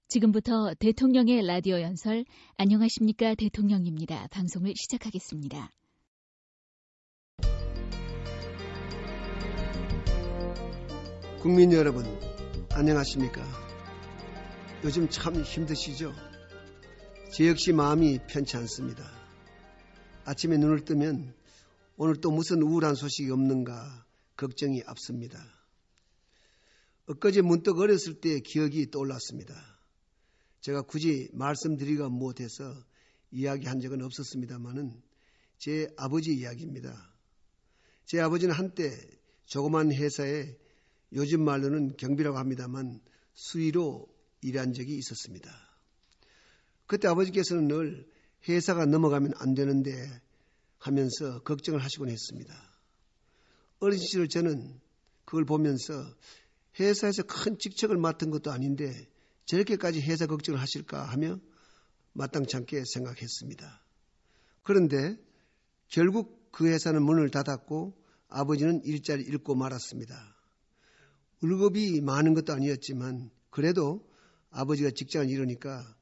지금부터 대통령의 라디오 연설 안녕하십니까 대통령입니다. 방송을 시작하겠습니다. 국민 여러분, 안녕하십니까? 요즘 참 힘드시죠? 제 역시 마음이 편치 않습니다. 아침에 눈을 뜨면 오늘 또 무슨 우울한 소식이 없는가 걱정이 앞섭니다. 엊그제 문득 어렸을 때의 기억이 떠올랐습니다. 제가 굳이 말씀드리기가 못해서 이야기한 적은 없었습니다만은 제 아버지 이야기입니다. 제 아버지는 한때 조그만 회사에 요즘 말로는 경비라고 합니다만 수의로 일한 적이 있었습니다. 그때 아버지께서는 늘 회사가 넘어가면 안 되는데 하면서 걱정을 하시곤 했습니다. 어린 시절 저는 그걸 보면서 회사에서 큰 직책을 맡은 것도 아닌데 저렇게까지 회사 걱정을 하실까 하며 마땅치 않게 생각했습니다. 그런데 결국 그 회사는 문을 닫았고 아버지는 일자리를 잃고 말았습니다. 월급이 많은 것도 아니었지만 그래도 아버지가 직장을 잃으니까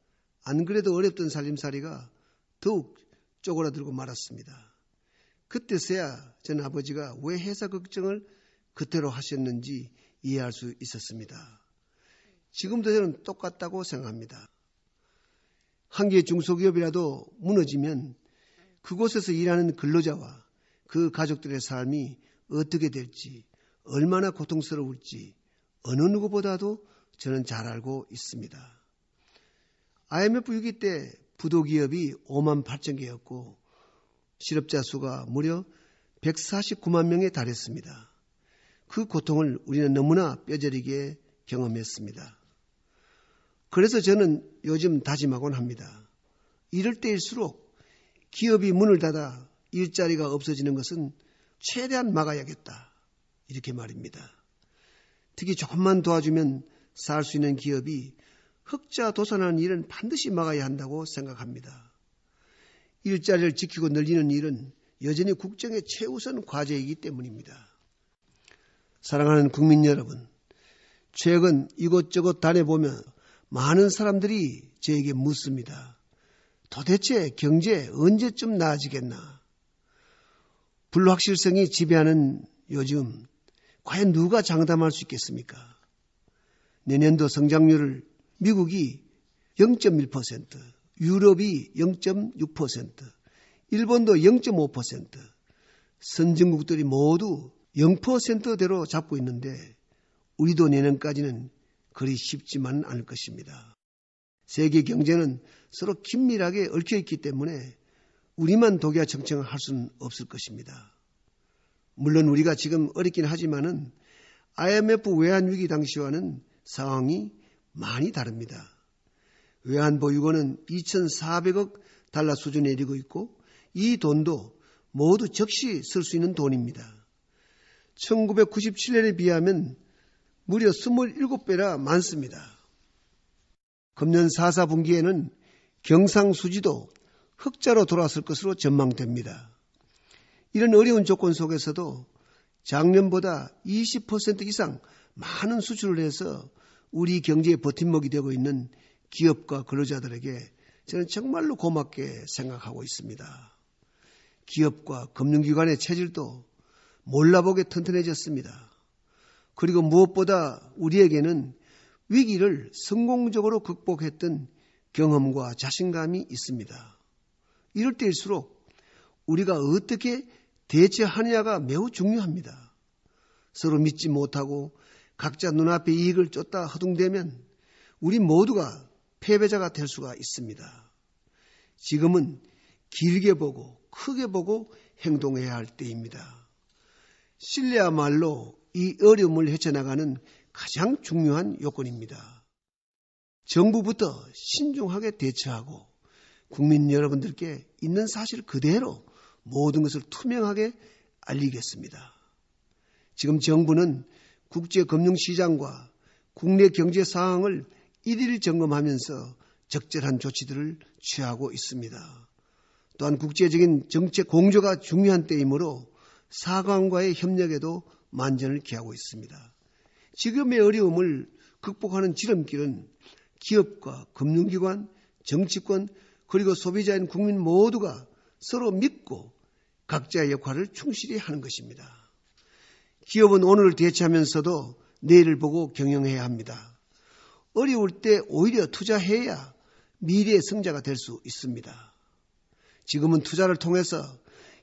안 그래도 어렵던 살림살이가 더욱 쪼그라들고 말았습니다. 그때서야 저는 아버지가 왜 회사 걱정을 그때로 하셨는지 이해할 수 있었습니다. 지금도 저는 똑같다고 생각합니다. 한 개의 중소기업이라도 무너지면 그곳에서 일하는 근로자와 그 가족들의 삶이 어떻게 될지, 얼마나 고통스러울지 어느 누구보다도 저는 잘 알고 있습니다. IMF 위기 때 부도기업이 5만 8천 개였고 실업자 수가 무려 149만 명에 달했습니다. 그 고통을 우리는 너무나 뼈저리게 경험했습니다. 그래서 저는 요즘 다짐하곤 합니다. 이럴 때일수록 기업이 문을 닫아 일자리가 없어지는 것은 최대한 막아야겠다. 이렇게 말입니다. 특히 조금만 도와주면 살 수 있는 기업이 흑자 도산하는 일은 반드시 막아야 한다고 생각합니다. 일자리를 지키고 늘리는 일은 여전히 국정의 최우선 과제이기 때문입니다. 사랑하는 국민 여러분, 최근 이곳저곳 다녀보면 많은 사람들이 저에게 묻습니다. 도대체 경제 언제쯤 나아지겠나? 불확실성이 지배하는 요즘 과연 누가 장담할 수 있겠습니까? 내년도 성장률을 미국이 0.1%, 유럽이 0.6%, 일본도 0.5%, 선진국들이 모두 0%대로 잡고 있는데 우리도 내년까지는 그리 쉽지만은 않을 것입니다. 세계 경제는 서로 긴밀하게 얽혀 있기 때문에 우리만 독야청청을 할 수는 없을 것입니다. 물론 우리가 지금 어렵긴 하지만은 IMF 외환위기 당시와는 상황이 많이 다릅니다. 외환보유고는 2,400억 달러 수준에 이르고 있고 이 돈도 모두 적시 쓸 수 있는 돈입니다. 1997년에 비하면 무려 27배나 많습니다. 금년 4분기에는 경상수지도 흑자로 돌아왔을 것으로 전망됩니다. 이런 어려운 조건 속에서도 작년보다 20% 이상 많은 수출을 해서 우리 경제의 버팀목이 되고 있는 기업과 근로자들에게 저는 정말로 고맙게 생각하고 있습니다. 기업과 금융기관의 체질도 몰라보게 튼튼해졌습니다. 그리고 무엇보다 우리에게는 위기를 성공적으로 극복했던 경험과 자신감이 있습니다. 이럴 때일수록 우리가 어떻게 대처하느냐가 매우 중요합니다. 서로 믿지 못하고 각자 눈앞의 이익을 쫓다 허둥대면 우리 모두가 패배자가 될 수가 있습니다. 지금은 길게 보고 크게 보고 행동해야 할 때입니다. 신뢰야말로 이 어려움을 헤쳐나가는 가장 중요한 요건입니다. 정부부터 신중하게 대처하고 국민 여러분들께 있는 사실 그대로 모든 것을 투명하게 알리겠습니다. 지금 정부는 국제금융시장과 국내 경제 상황을 일일 점검하면서 적절한 조치들을 취하고 있습니다. 또한 국제적인 정책 공조가 중요한 때이므로 사관과의 협력에도 만전을 기하고 있습니다. 지금의 어려움을 극복하는 지름길은 기업과 금융기관, 정치권, 그리고 소비자인 국민 모두가 서로 믿고 각자의 역할을 충실히 하는 것입니다. 기업은 오늘을 대체하면서도 내일을 보고 경영해야 합니다. 어려울 때 오히려 투자해야 미래의 승자가 될 수 있습니다. 지금은 투자를 통해서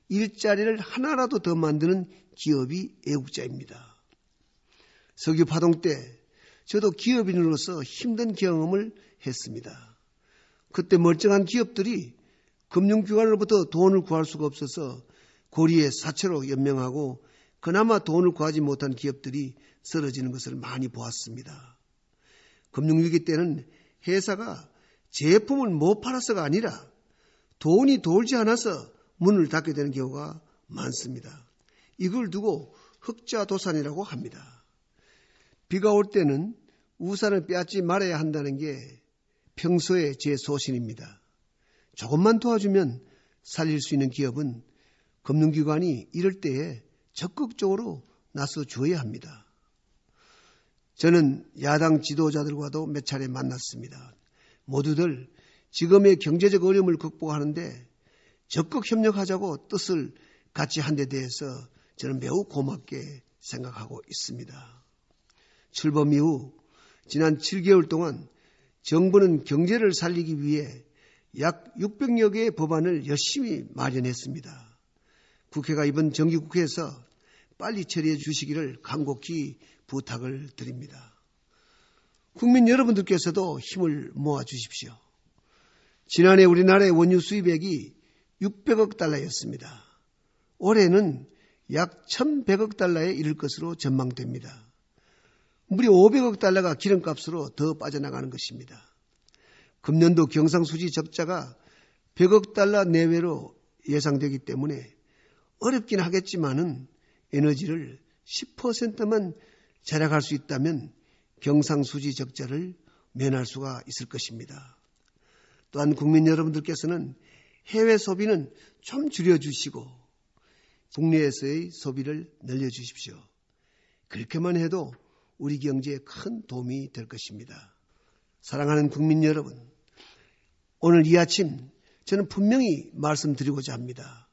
일자리를 하나라도 더 만드는 기업이 애국자입니다. 석유 파동 때 저도 기업인으로서 힘든 경험을 했습니다. 그때 멀쩡한 기업들이 금융기관으로부터 돈을 구할 수가 없어서 고리에 사채로 연명하고 그나마 돈을 구하지 못한 기업들이 쓰러지는 것을 많이 보았습니다. 금융위기 때는 회사가 제품을 못 팔아서가 아니라 돈이 돌지 않아서 문을 닫게 되는 경우가 많습니다. 이걸 두고 흑자도산이라고 합니다. 비가 올 때는 우산을 빼앗지 말아야 한다는 게 평소의 제 소신입니다. 조금만 도와주면 살릴 수 있는 기업은 금융기관이 이럴 때에 적극적으로 나서 주어야 합니다. 저는 야당 지도자들과도 몇 차례 만났습니다. 모두들 지금의 경제적 어려움을 극복하는데 적극 협력하자고 뜻을 같이 한 데 대해서 저는 매우 고맙게 생각하고 있습니다. 출범 이후 지난 7개월 동안 정부는 경제를 살리기 위해 약 600여 개의 법안을 열심히 마련했습니다. 국회가 이번 정기국회에서 빨리 처리해 주시기를 간곡히 부탁을 드립니다. 국민 여러분들께서도 힘을 모아 주십시오. 지난해 우리나라의 원유 수입액이 600억 달러였습니다. 올해는 약 1,100억 달러에 이를 것으로 전망됩니다. 무려 500억 달러가 기름값으로 더 빠져나가는 것입니다. 금년도 경상수지 적자가 100억 달러 내외로 예상되기 때문에 어렵긴 하겠지만은 에너지를 10%만 절약할 수 있다면 경상수지 적자를 면할 수가 있을 것입니다. 또한 국민 여러분들께서는 해외 소비는 좀 줄여주시고 국내에서의 소비를 늘려주십시오. 그렇게만 해도 우리 경제에 큰 도움이 될 것입니다. 사랑하는 국민 여러분, 오늘 이 아침 저는 분명히 말씀드리고자 합니다.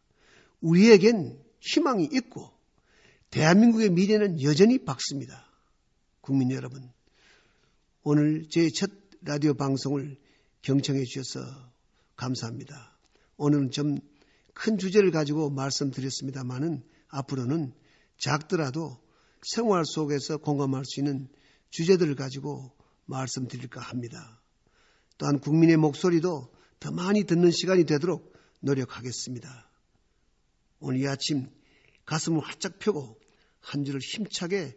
우리에겐 희망이 있고 대한민국의 미래는 여전히 밝습니다. 국민 여러분, 오늘 제 첫 라디오 방송을 경청해 주셔서 감사합니다. 오늘은 좀 큰 주제를 가지고 말씀드렸습니다마는 앞으로는 작더라도 생활 속에서 공감할 수 있는 주제들을 가지고 말씀드릴까 합니다. 또한 국민의 목소리도 더 많이 듣는 시간이 되도록 노력하겠습니다. 오늘 이 아침 가슴을 활짝 펴고 한 주를 힘차게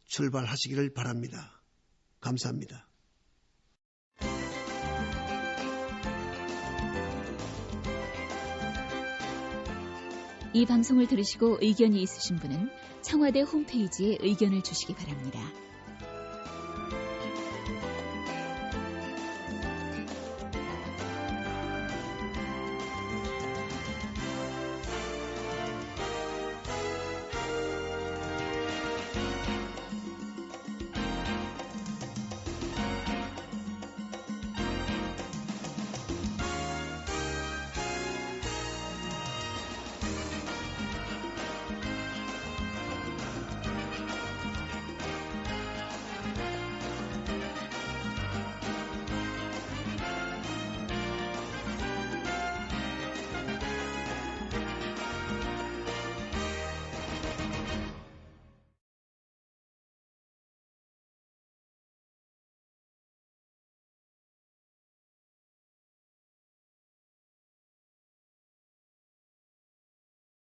출발하시기를 바랍니다. 감사합니다. 이 방송을 들으시고 의견이 있으신 분은 청와대 홈페이지에 의견을 주시기 바랍니다.